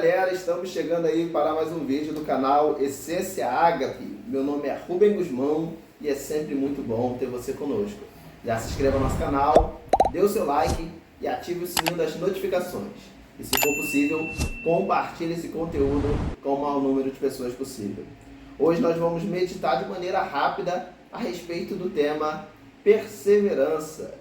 galera, estamos chegando aí para mais um vídeo do canal Essência Ágape. Meu nome é Rubem Guzmão e é sempre muito bom ter você conosco. Já se inscreva no nosso canal, dê o seu like e ative o sininho das notificações. E se for possível, compartilhe esse conteúdo com o maior número de pessoas possível. Hoje nós vamos meditar de maneira rápida a respeito do tema perseverança.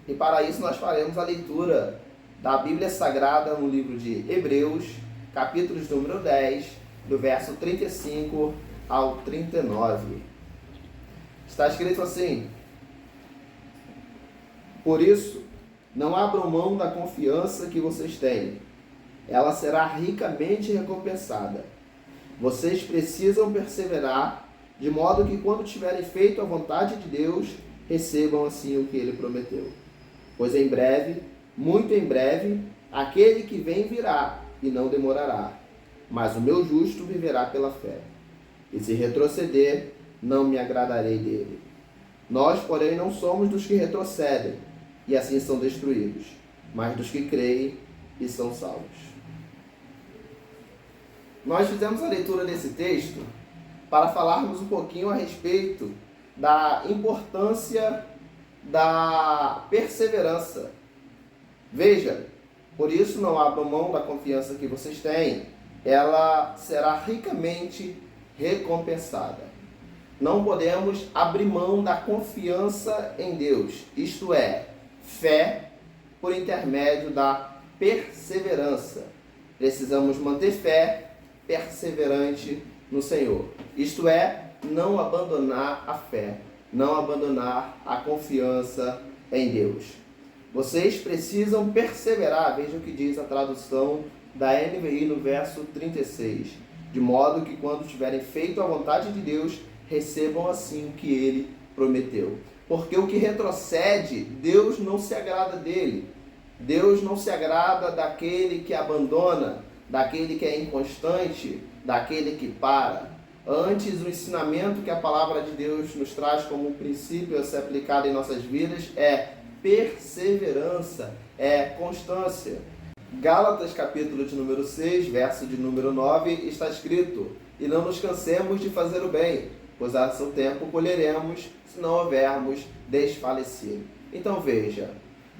E para isso nós faremos a leitura da Bíblia Sagrada no livro de Hebreus, capítulos número 10, do verso 35 ao 39. Está escrito assim: por isso, não abram mão da confiança que vocês têm. Ela será ricamente recompensada. Vocês precisam perseverar, de modo que quando tiverem feito a vontade de Deus, recebam assim o que Ele prometeu. Pois em breve, muito em breve, aquele que vem virá e não demorará. Mas o meu justo viverá pela fé. E se retroceder, não me agradarei dele. Nós, porém, não somos dos que retrocedem e assim são destruídos, mas dos que creem e são salvos. Nós fizemos a leitura desse texto para falarmos um pouquinho a respeito da importância da perseverança. Veja, por isso não abram mão da confiança que vocês têm, ela será ricamente recompensada. Não podemos abrir mão da confiança em Deus, isto é, fé por intermédio da perseverança. Precisamos manter fé perseverante no Senhor, isto é, não abandonar a fé, não abandonar a confiança em Deus. Vocês precisam perseverar, veja o que diz a tradução da NVI no verso 36, de modo que quando tiverem feito a vontade de Deus, recebam assim o que Ele prometeu. Porque o que retrocede, Deus não se agrada dele. Deus não se agrada daquele que abandona, daquele que é inconstante, daquele que para. Antes, o ensinamento que a palavra de Deus nos traz como um princípio a ser aplicado em nossas vidas é perseverança, é constância. Gálatas capítulo de número 6, verso de número 9, está escrito: e não nos cansemos de fazer o bem, pois a seu tempo colheremos, se não houvermos desfalecido. Então veja,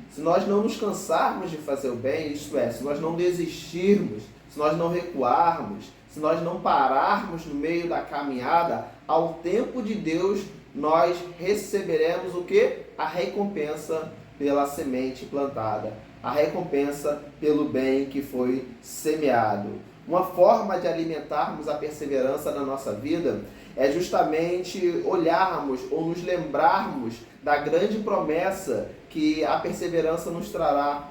se nós não nos cansarmos de fazer o bem, isto é, se nós não desistirmos, se nós não recuarmos, se nós não pararmos no meio da caminhada, ao tempo de Deus, nós receberemos o quê? A recompensa pela semente plantada, a recompensa pelo bem que foi semeado. Uma forma de alimentarmos a perseverança na nossa vida é justamente olharmos ou nos lembrarmos da grande promessa que a perseverança nos trará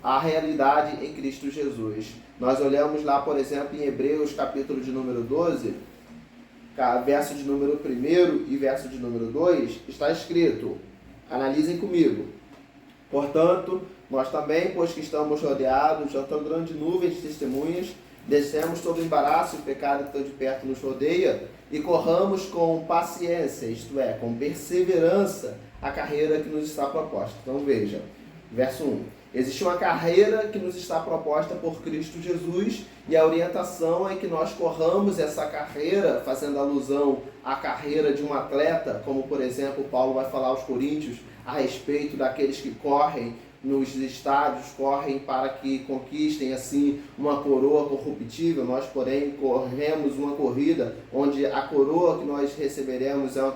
a realidade em Cristo Jesus. Nós olhamos lá, por exemplo, em Hebreus, capítulo de número 12, verso de número 1 e verso de número 2, está escrito, analisem comigo: portanto, nós também, pois que estamos rodeados de tão grande nuvem de testemunhas, descemos todo o embaraço e o pecado que tão de perto nos rodeia e corramos com paciência, isto é, com perseverança, a carreira que nos está proposta. Então veja, verso 1. Existe uma carreira que nos está proposta por Cristo Jesus e a orientação é que nós corramos essa carreira, fazendo alusão à carreira de um atleta, como por exemplo Paulo vai falar aos Coríntios a respeito daqueles que correm nos estádios, correm para que conquistem assim uma coroa corruptível. Nós, porém, corremos uma corrida onde a coroa que nós receberemos é uma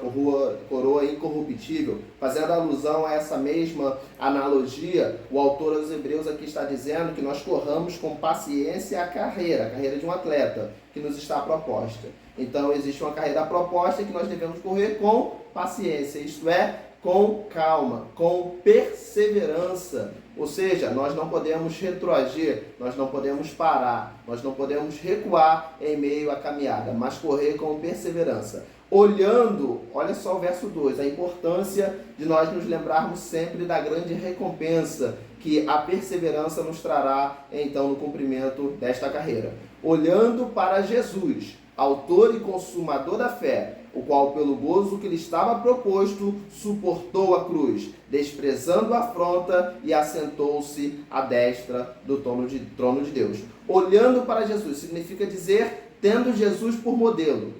coroa incorruptível. Fazendo alusão a essa mesma analogia, o autor aos Hebreus aqui está dizendo que nós corramos com paciência a carreira de um atleta que nos está proposta. Então existe uma carreira proposta que nós devemos correr com paciência, isto é, com calma, com perseverança. Ou seja, nós não podemos retroagir, nós não podemos parar, nós não podemos recuar em meio à caminhada, mas correr com perseverança. Olhando, olha só o verso 2, a importância de nós nos lembrarmos sempre da grande recompensa que a perseverança nos trará, então, no cumprimento desta carreira. Olhando para Jesus, autor e consumador da fé, o qual pelo gozo que lhe estava proposto suportou a cruz, desprezando a afronta, e assentou-se à destra do trono de Deus. Olhando para Jesus significa dizer tendo Jesus por modelo,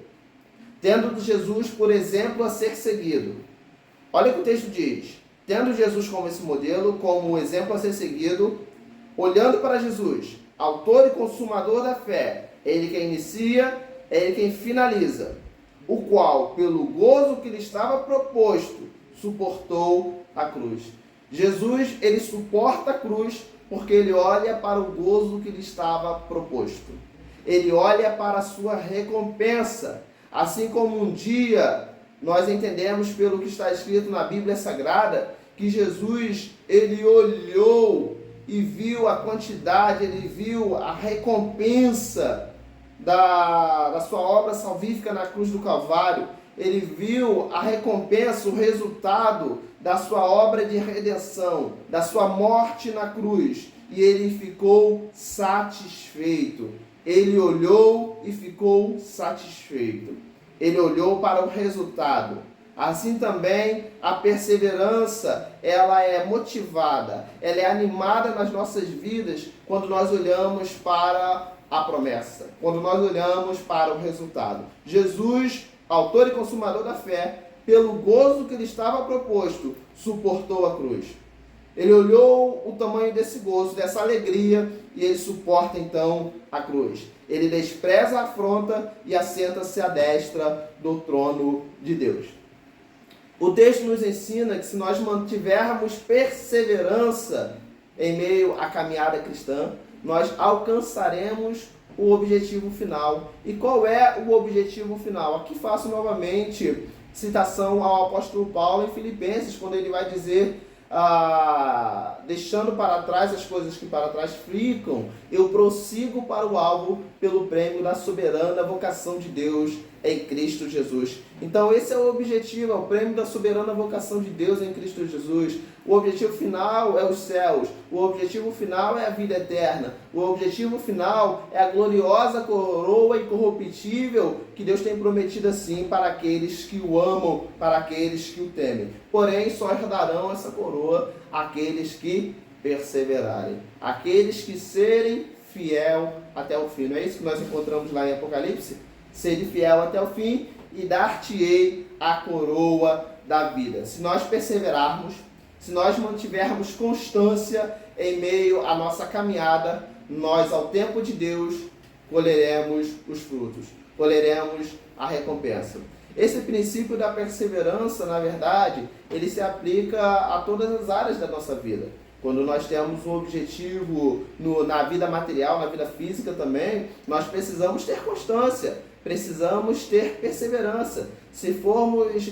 tendo Jesus por exemplo a ser seguido. Olha o que o texto diz: tendo Jesus como esse modelo, como exemplo a ser seguido, olhando para Jesus, autor e consumador da fé, ele quem inicia, ele quem finaliza, o qual, pelo gozo que lhe estava proposto, suportou a cruz. Jesus, ele suporta a cruz porque ele olha para o gozo que lhe estava proposto. Ele olha para a sua recompensa. Assim como um dia nós entendemos pelo que está escrito na Bíblia Sagrada, que Jesus, ele olhou e viu a quantidade, ele viu a recompensa da sua obra salvífica na cruz do Calvário. Ele viu a recompensa, o resultado da sua obra de redenção, da sua morte na cruz, e ele ficou satisfeito. Ele olhou e ficou satisfeito. Ele olhou para o resultado. Assim também a perseverança, ela é motivada, ela é animada nas nossas vidas quando nós olhamos para a promessa, quando nós olhamos para o resultado. Jesus, autor e consumador da fé, pelo gozo que lhe estava proposto, suportou a cruz. Ele olhou o tamanho desse gozo, dessa alegria, e ele suporta então a cruz. Ele despreza a afronta e assenta-se à destra do trono de Deus. O texto nos ensina que se nós mantivermos perseverança em meio à caminhada cristã, nós alcançaremos o objetivo final. E qual é o objetivo final? Aqui faço novamente citação ao apóstolo Paulo em Filipenses, quando ele vai dizer, deixando para trás as coisas que para trás ficam, eu prossigo para o alvo pelo prêmio da soberana vocação de Deus em Cristo Jesus. Então esse é o objetivo, é o prêmio da soberana vocação de Deus em Cristo Jesus. O objetivo final é os céus, o objetivo final é a vida eterna, o objetivo final é a gloriosa coroa incorruptível que Deus tem prometido assim para aqueles que o amam, para aqueles que o temem. Porém, só herdarão essa coroa aqueles que perseverarem, aqueles que serem fiel até o fim. Não é isso que nós encontramos lá em Apocalipse? Sede fiel até o fim e dar-te-ei a coroa da vida. Se nós perseverarmos, se nós mantivermos constância em meio à nossa caminhada, nós, ao tempo de Deus, colheremos os frutos, colheremos a recompensa. Esse princípio da perseverança, na verdade, ele se aplica a todas as áreas da nossa vida. Quando nós temos um objetivo na vida material, na vida física também, nós precisamos ter constância, precisamos ter perseverança. Se formos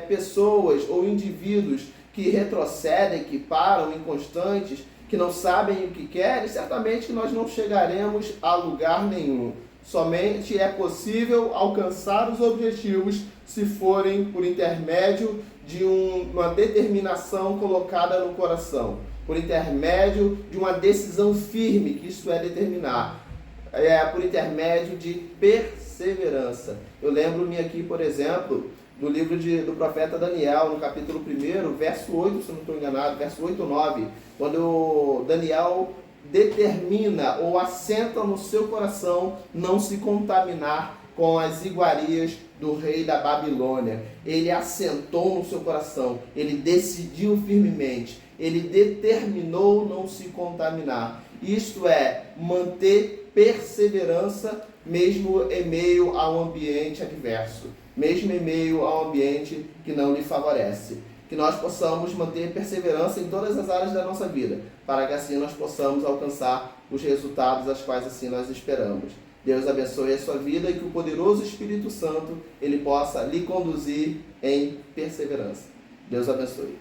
pessoas ou indivíduos que retrocedem, que param, inconstantes, que não sabem o que querem, certamente que nós não chegaremos a lugar nenhum. Somente é possível alcançar os objetivos se forem por intermédio de uma determinação colocada no coração, por intermédio de uma decisão firme, que isso é determinar, por intermédio de perseverança. Eu lembro-me aqui, por exemplo, do livro do profeta Daniel, no capítulo 1, verso 8, se não estou enganado, verso 8 ou 9, quando Daniel determina ou assenta no seu coração não se contaminar com as iguarias do rei da Babilônia. Ele assentou no seu coração, ele decidiu firmemente, ele determinou não se contaminar. Isto é, manter perseverança mesmo em meio a um ambiente adverso, mesmo em meio a um ambiente que não lhe favorece. Que nós possamos manter perseverança em todas as áreas da nossa vida, para que assim nós possamos alcançar os resultados aos quais assim nós esperamos. Deus abençoe a sua vida e que o poderoso Espírito Santo ele possa lhe conduzir em perseverança. Deus abençoe.